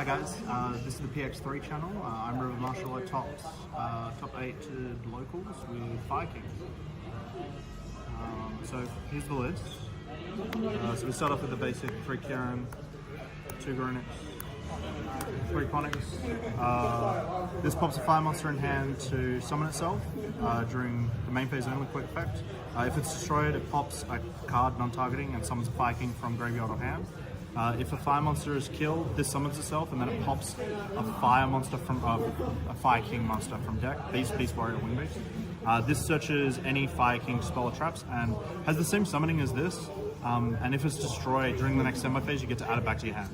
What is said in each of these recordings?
Hi guys, this is the PX3 channel. I'm River Marshall at top 8 locals with Fireking. So here's the list. So we start off with the basic 3 Kieran, 2 Grunix, 3 Ponics. This pops a fire monster in hand to summon itself during the main phase only quick effect. If it's destroyed, it pops a card non-targeting and summons a Fireking from graveyard or hand. If a fire monster is killed, this summons itself and then it pops a fire monster from a Fireking monster from deck. Beast Warrior Wing Beast. This searches any Fireking spell or traps and has the same summoning as this. And if it's destroyed during the next semi phase, you get to add it back to your hand.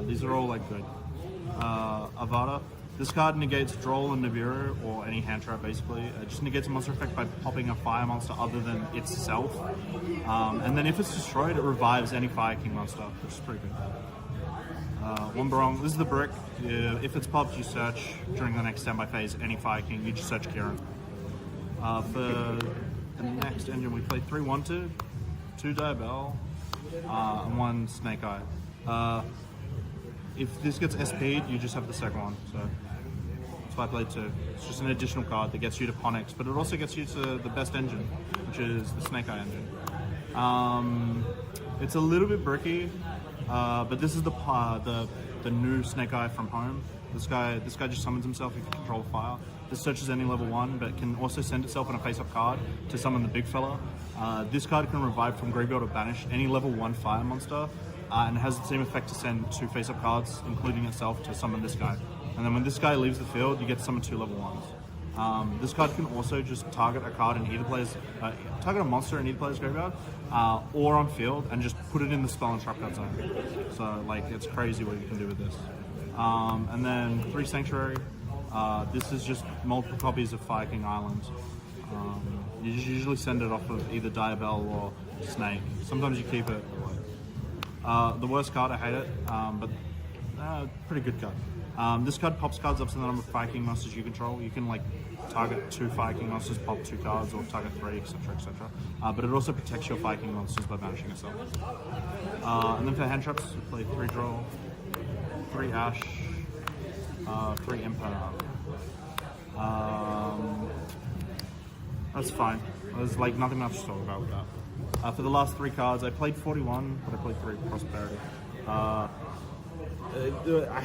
These are all like good. Avada. This card negates Droll and Nibiru, or any hand trap basically. It just negates a monster effect by popping a fire monster other than itself. And then if it's destroyed, it revives any Fireking monster, which is pretty good. One Barong. This is the brick. If it's popped, you search during the next standby phase any Fireking. You just search Kieran. For the next engine, we play 3 Wanted, 2 Diabell, and 1 Snake Eye. If this gets SP'd, you just have the second one. So I played 2. It's just an additional card that gets you to Ponics, but it also gets you to the best engine, which is the Snake Eye engine. It's a little bit bricky, but this is the new Snake Eye from home. This guy just summons himself if you control fire. This searches any level 1, but can also send itself on a face-up card to summon the big fella. This card can revive from graveyard or banish any level 1 fire monster, and it has the same effect to send 2 face-up cards, including itself, to summon this guy. And then when this guy leaves the field, you get to summon 2 level 1s. This card can also just target a card in either player's, target a monster in either player's graveyard, or on field, and just put it in the spell and trap card zone. So like, it's crazy what you can do with this. And then 3 Sanctuary. This is just multiple copies of Fireking Island. You usually send it off of either Diabell or Snake. Sometimes you keep it. The worst card, I hate it, but pretty good card. This card pops cards up to the number of Fireking monsters you control. You can like target 2 Fireking monsters, pop 2 cards, or target 3, etc, etc. But it also protects your Fireking monsters by banishing itself. And then for hand traps, we play 3 Droll, 3 Ash, 3 Empire. That's fine. There's like nothing much to talk about with that. For the last 3 cards, I played 41, but I played 3 Prosperity. I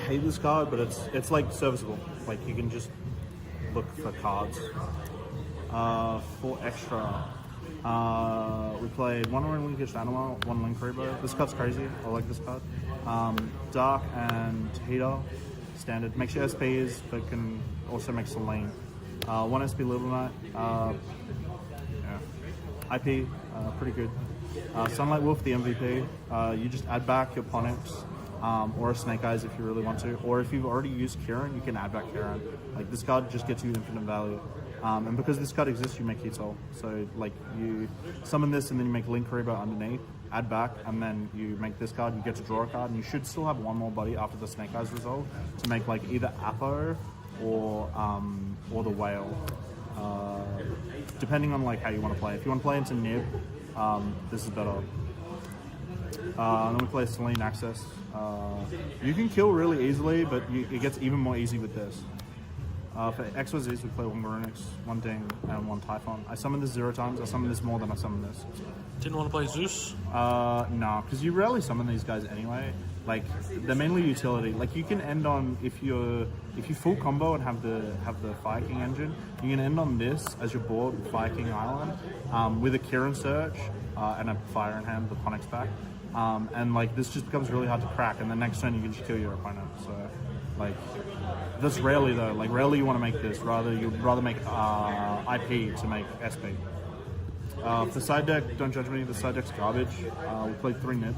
hate this card, but it's like serviceable. Like you can just look for cards. For extra, we played 1 Relinquished Animal, 1 Link Reaper. This card's crazy. I like this card. Dark and Heater, standard. Makes your SPs, but can also make Selene. 1 SP Little Knight. IP, pretty good. Sunlight Wolf, the MVP. You just add back your Ponics, or a Snake Eyes if you really want to. Or if you've already used Kieran, you can add back Kieran. Like this card just gets you infinite value. And because this card exists, you make Heat Soul. So like you summon this and then you make Link Reaper underneath, add back, and then you make this card, you get to draw a card, and you should still have 1 more body after the Snake Eyes resolve to make like either Apo or the Whale. Depending on like how you want to play. If you want to play into Nib, this is better. Then we play Selene Access. You can kill really easily, but it gets even more easy with this. For XYZs, we play 1 Grunix, 1 Ding, and 1 Typhon. I summoned this 0 times. I summoned this more than I summoned this. Didn't want to play Zeus? No, because you rarely summon these guys anyway. Like they're mainly utility. Like you can end on if you full combo and have the Fireking engine, you can end on this as your board with Fireking Island, with a Kieran search and a fire in hand, the Ponics back. And like this just becomes really hard to crack, and the next turn you can just kill your opponent. So like that's rarely though. Like rarely you want to make this. You'd rather make IP to make SP. For side deck, don't judge me. The side deck's garbage. We played 3 Nib.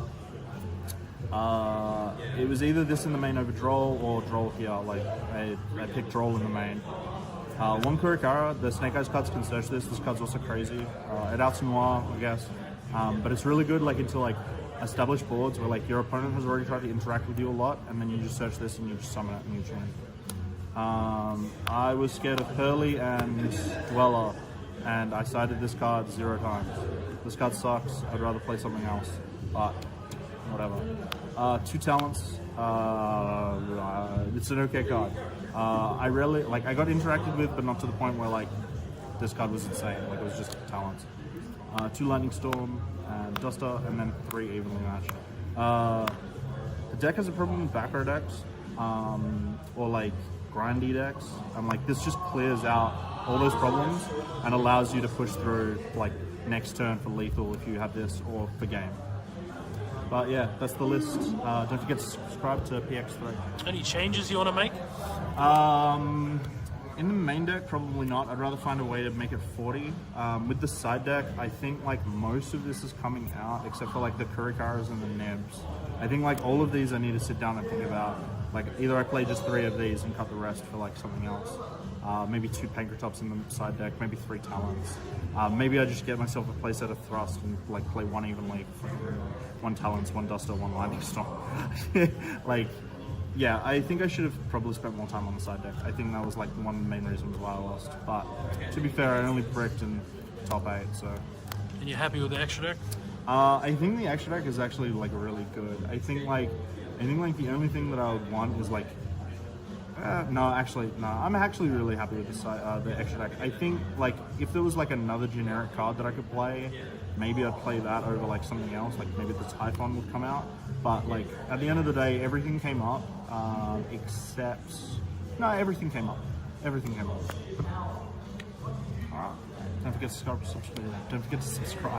It was either this in the main over Droll or Droll here. Like I picked Droll in the main. 1 Kurikara. The Snake Eyes cards can search this. This card's also crazy. It outs Noir, I guess. But it's really good like into like established boards where like your opponent has already tried to interact with you a lot, and then you just search this and you just summon it and you join. I was scared of Pearly and Dweller, and I sided this card 0 times. This card sucks. I'd rather play something else, but whatever. 2 talents. It's an okay card. I rarely I got interacted with, but not to the point where like this card was insane. Like it was just talents. 2 Lightning Storm and Duster, and then 3 evenly matched. The deck has a problem with back row decks, or like grindy decks, and like this just clears out all those problems and allows you to push through like next turn for lethal if you have this, or for game. But yeah, that's the list. Don't forget to subscribe to PX3. Any changes you want to make? In the main deck, probably not. I'd rather find a way to make it 40. With the side deck, I think like most of this is coming out, except for like the Kurikaras and the Nibs. I think like all of these I need to sit down and think about. Like either I play just 3 of these and cut the rest for like something else. Maybe 2 Pankratops in the side deck, maybe 3 Talons. Maybe I just get myself a playset of Thrust and like play 1 evenly, 1 Talons, 1 Duster, 1 Lightning Storm. Like, yeah, I think I should have probably spent more time on the side deck. I think that was like one of the main reasons why I lost. But to be fair, I only bricked in top 8, so. And you're happy with the extra deck? I think the extra deck is actually like really good. I think like the only thing that I would want is like, no, I'm actually really happy with the extra deck. I think like if there was like another generic card that I could play, maybe I'd play that over like something else, like maybe the Typhon would come out. But like at the end of the day, everything came up, except, no, everything came up. Everything came up. Alright, don't forget to subscribe.